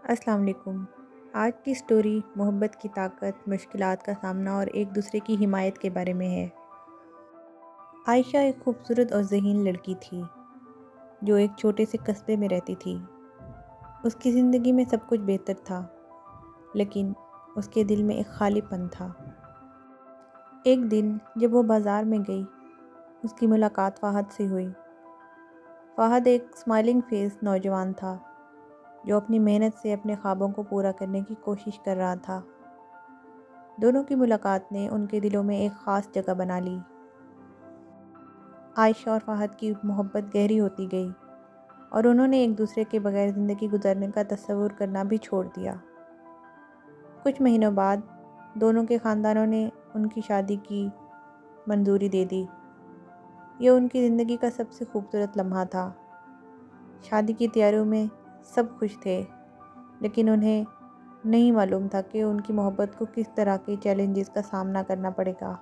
السلام علیکم۔ آج کی سٹوری محبت کی طاقت، مشکلات کا سامنا اور ایک دوسرے کی حمایت کے بارے میں ہے۔ عائشہ ایک خوبصورت اور ذہین لڑکی تھی جو ایک چھوٹے سے قصبے میں رہتی تھی۔ اس کی زندگی میں سب کچھ بہتر تھا، لیکن اس کے دل میں ایک خالی پن تھا۔ ایک دن جب وہ بازار میں گئی، اس کی ملاقات فہد سے ہوئی۔ فہد ایک اسمائلنگ فیس نوجوان تھا جو اپنی محنت سے اپنے خوابوں کو پورا کرنے کی کوشش کر رہا تھا۔ دونوں کی ملاقات نے ان کے دلوں میں ایک خاص جگہ بنا لی۔ عائشہ اور فہد کی محبت گہری ہوتی گئی اور انہوں نے ایک دوسرے کے بغیر زندگی گزارنے کا تصور کرنا بھی چھوڑ دیا۔ کچھ مہینوں بعد دونوں کے خاندانوں نے ان کی شادی کی منظوری دے دی۔ یہ ان کی زندگی کا سب سے خوبصورت لمحہ تھا۔ شادی کی تیاریوں میں سب خوش تھے، لیکن انہیں نہیں معلوم تھا کہ ان کی محبت کو کس طرح کے چیلنجز کا سامنا کرنا پڑے گا۔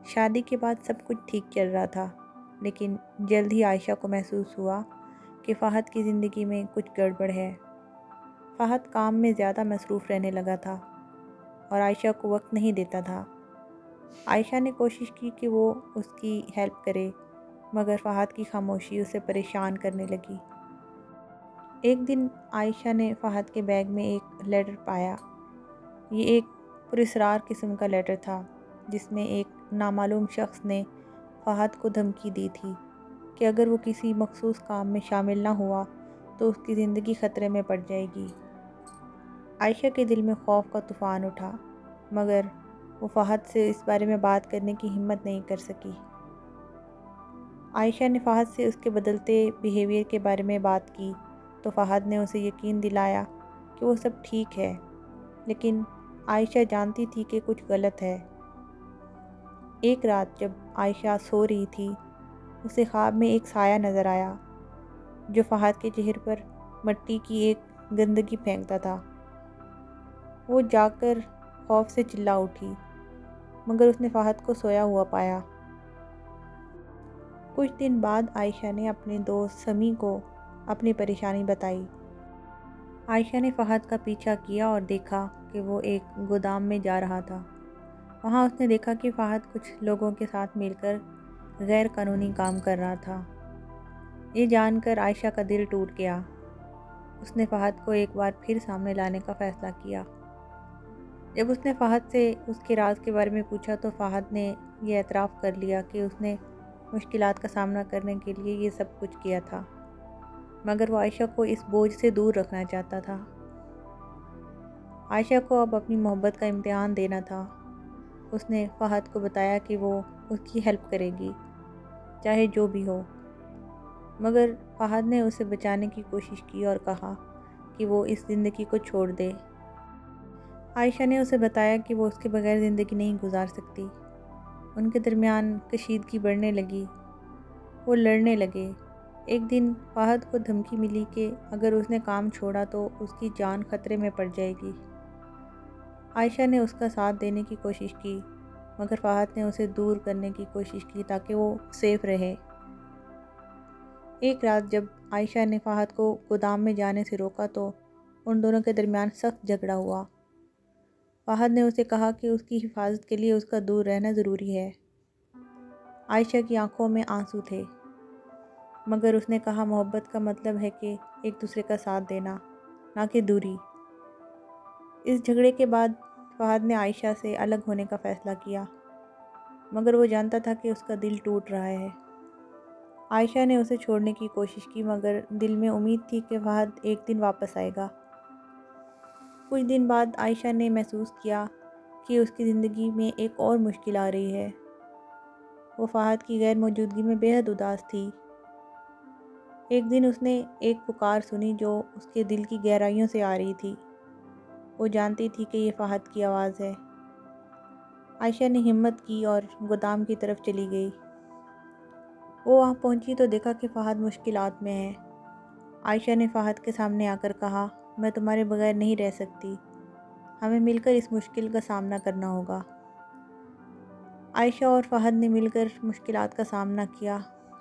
شادی کے بعد سب کچھ ٹھیک چل رہا تھا، لیکن جلد ہی عائشہ کو محسوس ہوا کہ فہد کی زندگی میں کچھ گڑبڑ ہے۔ فہد کام میں زیادہ مصروف رہنے لگا تھا اور عائشہ کو وقت نہیں دیتا تھا۔ عائشہ نے کوشش کی کہ وہ اس کی ہیلپ کرے، مگر فہد کی خاموشی اسے پریشان کرنے لگی۔ ایک دن عائشہ نے فہد کے بیگ میں ایک لیٹر پایا۔ یہ ایک پراسرار قسم کا لیٹر تھا جس میں ایک نامعلوم شخص نے فہد کو دھمکی دی تھی کہ اگر وہ کسی مخصوص کام میں شامل نہ ہوا تو اس کی زندگی خطرے میں پڑ جائے گی۔ عائشہ کے دل میں خوف کا طوفان اٹھا، مگر وہ فہد سے اس بارے میں بات کرنے کی ہمت نہیں کر سکی۔ عائشہ نے فہد سے اس کے بدلتے بیہیویئر کے بارے میں بات کی تو فہد نے اسے یقین دلایا کہ وہ سب ٹھیک ہے، لیکن عائشہ جانتی تھی کہ کچھ غلط ہے۔ ایک رات جب عائشہ سو رہی تھی، اسے خواب میں ایک سایہ نظر آیا جو فہد کے چہرے پر مٹی کی ایک گندگی پھینکتا تھا۔ وہ جاگ کر خوف سے چلا اٹھی، مگر اس نے فہد کو سویا ہوا پایا۔ کچھ دن بعد عائشہ نے اپنے دوست سمیع کو اپنی پریشانی بتائی۔ عائشہ نے فہد کا پیچھا کیا اور دیکھا کہ وہ ایک گودام میں جا رہا تھا۔ وہاں اس نے دیکھا کہ فہد کچھ لوگوں کے ساتھ مل کر غیر قانونی کام کر رہا تھا۔ یہ جان کر عائشہ کا دل ٹوٹ گیا۔ اس نے فہد کو ایک بار پھر سامنے لانے کا فیصلہ کیا۔ جب اس نے فہد سے اس کے راز کے بارے میں پوچھا تو فہد نے یہ اعتراف کر لیا کہ اس نے مشکلات کا سامنا کرنے کے لیے یہ سب کچھ کیا تھا، مگر وہ عائشہ کو اس بوجھ سے دور رکھنا چاہتا تھا۔ عائشہ کو اب اپنی محبت کا امتحان دینا تھا۔ اس نے فہد کو بتایا کہ وہ اس کی ہیلپ کرے گی، چاہے جو بھی ہو، مگر فہد نے اسے بچانے کی کوشش کی اور کہا کہ وہ اس زندگی کو چھوڑ دے۔ عائشہ نے اسے بتایا کہ وہ اس کے بغیر زندگی نہیں گزار سکتی۔ ان کے درمیان کشیدگی بڑھنے لگی، وہ لڑنے لگے۔ ایک دن فہد کو دھمکی ملی کہ اگر اس نے کام چھوڑا تو اس کی جان خطرے میں پڑ جائے گی۔ عائشہ نے اس کا ساتھ دینے کی کوشش کی، مگر فہد نے اسے دور کرنے کی کوشش کی تاکہ وہ سیف رہے۔ ایک رات جب عائشہ نے فہد کو گودام میں جانے سے روکا تو ان دونوں کے درمیان سخت جھگڑا ہوا۔ فہد نے اسے کہا کہ اس کی حفاظت کے لیے اس کا دور رہنا ضروری ہے۔ عائشہ کی آنکھوں میں آنسو تھے، مگر اس نے کہا محبت کا مطلب ہے کہ ایک دوسرے کا ساتھ دینا، نہ کہ دوری۔ اس جھگڑے کے بعد فہد نے عائشہ سے الگ ہونے کا فیصلہ کیا، مگر وہ جانتا تھا کہ اس کا دل ٹوٹ رہا ہے۔ عائشہ نے اسے چھوڑنے کی کوشش کی، مگر دل میں امید تھی کہ فہد ایک دن واپس آئے گا۔ کچھ دن بعد عائشہ نے محسوس کیا کہ اس کی زندگی میں ایک اور مشکل آ رہی ہے۔ وہ فہد کی غیر موجودگی میں بے حد اداس تھی۔ ایک دن اس نے ایک پکار سنی جو اس کے دل کی گہرائیوں سے آ رہی تھی۔ وہ جانتی تھی کہ یہ فہد کی آواز ہے۔ عائشہ نے ہمت کی اور گودام کی طرف چلی گئی۔ وہ وہاں پہنچی تو دیکھا کہ فہد مشکلات میں ہے۔ عائشہ نے فہد کے سامنے آ کر کہا، میں تمہارے بغیر نہیں رہ سکتی، ہمیں مل کر اس مشکل کا سامنا کرنا ہوگا۔ عائشہ اور فہد نے مل کر مشکلات کا سامنا کیا۔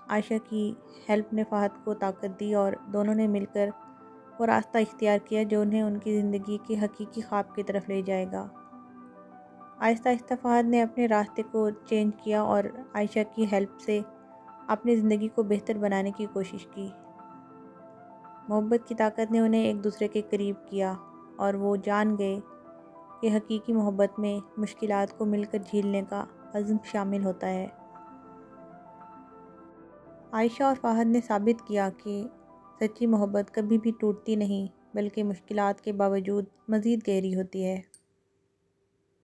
عائشہ کی ہیلپ نے فہد کو طاقت دی اور دونوں نے مل کر وہ راستہ اختیار کیا جو انہیں ان کی زندگی کے حقیقی خواب کی طرف لے جائے گا۔ آہستہ آہستہ فہد نے اپنے راستے کو چینج کیا اور عائشہ کی ہیلپ سے اپنی زندگی کو بہتر بنانے کی کوشش کی۔ محبت کی طاقت نے انہیں ایک دوسرے کے قریب کیا اور وہ جان گئے کہ حقیقی محبت میں مشکلات کو مل کر جھیلنے کا عزم شامل ہوتا ہے۔ عائشہ اور فہد نے ثابت کیا کہ سچی محبت کبھی بھی ٹوٹتی نہیں بلکہ مشکلات کے باوجود مزید گہری ہوتی ہے۔